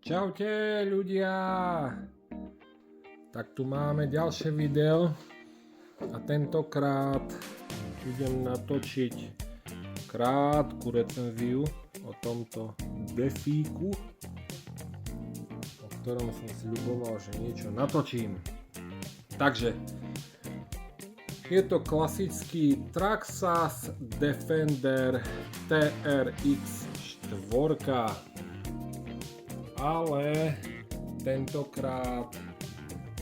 Čaute ľudia, tak tu máme ďalšie video a tentokrát idem natočiť krátku recenziu o tomto defíku, o ktorom som si ľuboval, že niečo natočím. Takže je to klasický Traxxas Defender TRX 4, ale tentokrát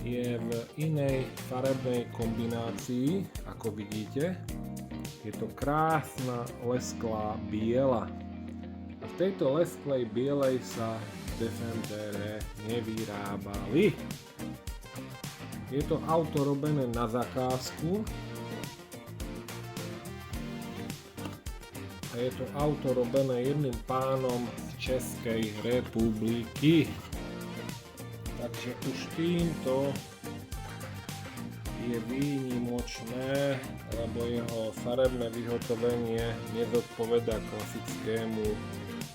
je v inej farebnej kombinácii, ako vidíte. Je to krásna lesklá biela. A v tejto lesklej bielej sa Defendere nevyrábali. Je to auto robené na zakázku. A je to auto robené jedným pánom z Českej republiky. Takže už týmto je výnimočné, lebo jeho farebné vyhotovenie nezodpovedá klasickému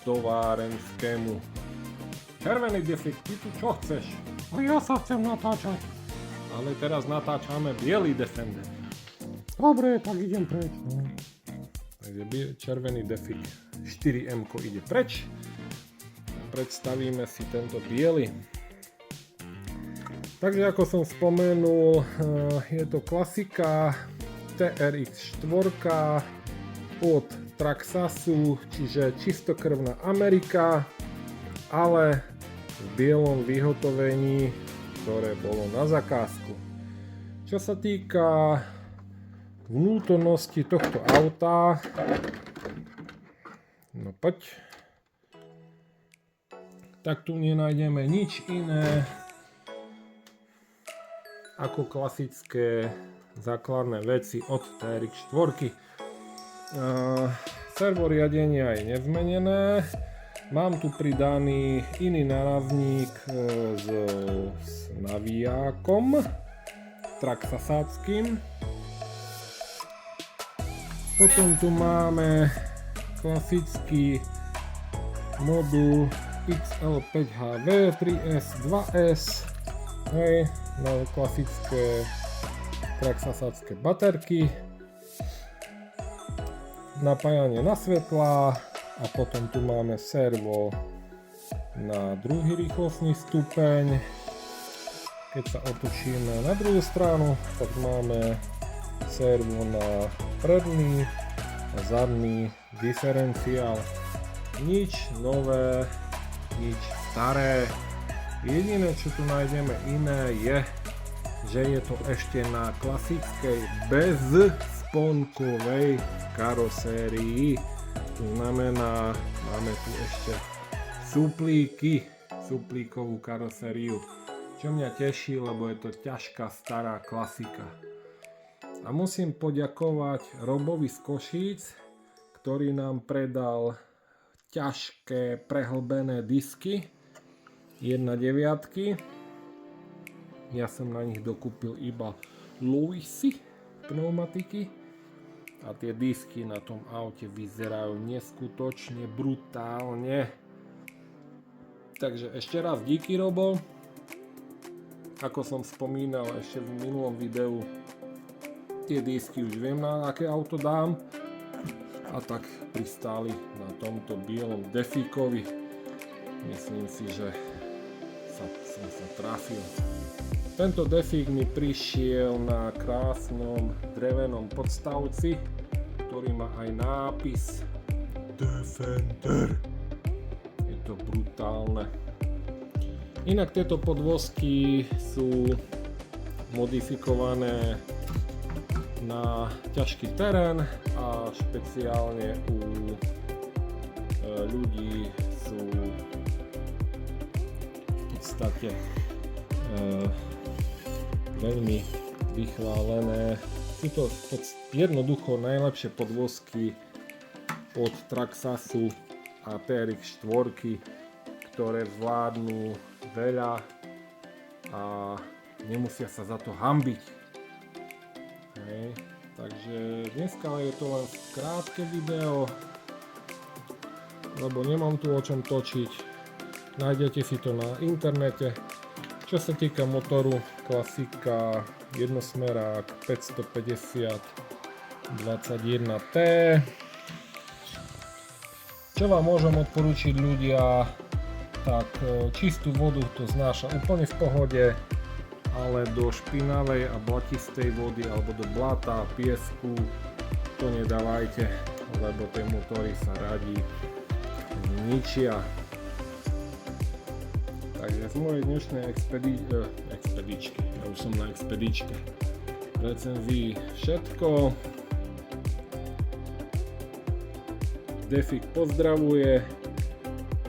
továrenskému. Červený defik, ty tu čo chceš? A ja sa chcem natáčať. Ale teraz natáčame biely Defender. Dobre, tak idem preč. No. Takže červený defik 4M ide preč. Predstavíme si tento biely. Takže ako som spomenul, je to klasika TRX 4 od Traxxasu, čiže čistokrvná Amerika, ale v bielom vyhotovení, ktoré bolo na zakázku. Čo sa týka vnútornosti tohto auta, no poď, tak tu nenájdeme nič iné ako klasické základné veci od TRX 4. Servoriadenia je nezmenené. Mám tu pridaný iný nárazník s navijákom traxxasáckým. Potom tu máme klasický modul XL5HV 3S 2S, hej, na klasické traxxasácké baterky, napájanie na svetlá a potom tu máme servo na druhý rýchlostný stupeň. Keď sa otočíme na druhú stranu, tak máme servo na predný a zadný diferenciál. Nič nové, nič staré. Jediné, čo tu nájdeme iné, je, že je to ešte na klasickej bezsponkovej karosérii. To znamená, máme tu ešte suplíkovú karosériu. čo mňa teší, lebo je to ťažká stará klasika. A musím poďakovať Robovi z Košíc, ktorý nám predal ťažké prehlbené disky 1.9. Ja som na nich dokúpil iba Lewisy pneumatiky a tie disky na tom aute vyzerajú neskutočne brutálne. Takže ešte raz díky, Robo. Ako som spomínal ešte v minulom videu, tie disky už viem, na aké auto dám, a tak pristáli na tomto bielom Defíkovi. Myslím si, že som sa trafil. Tento Defík mi prišiel na krásnom drevenom podstavci, ktorý má aj nápis Defender. Je to brutálne. Inak tieto podvozky sú modifikované na ťažký terén a špeciálne u ľudí sú v podstate veľmi vychválené. Sú to jednoducho najlepšie podvozky od Traxasu a TRX 4, ktoré zvládnu veľa a nemusia sa za to hanbiť. Hej. Takže dneska je to len krátke video, lebo nemám tu o čom točiť. Nájdete si to na internete. Čo sa týka motoru, klasika, jednosmerák 550 21T. Čo vám môžem odporučiť, ľudia, tak čistú vodu to znáša úplne v pohode, ale do špinavej a blatistej vody alebo do blata a piesku to nedávajte, lebo tie motory sa radi zničia. Takže z mojej dnešnej expedičky, ja už som na expedičke, recenzii všetko. Defík pozdravuje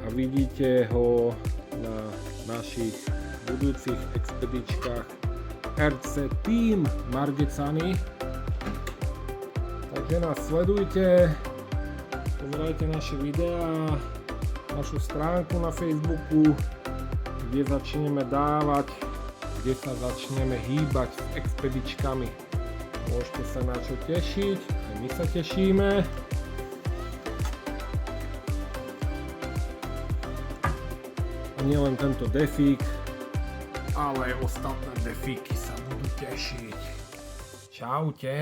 a vidíte ho na našich budúcich expedičkách RC Team Margecany. Takže nás sledujte, pozerajte naše videá, našu stránku na Facebooku, kde začneme dávať, kde sa začneme hýbať s expedičkami. Môžete sa na čo tešiť, aj my sa tešíme. A nielen tento Defík, ale aj ostatné Defíky sa budú tešiť. Čaute!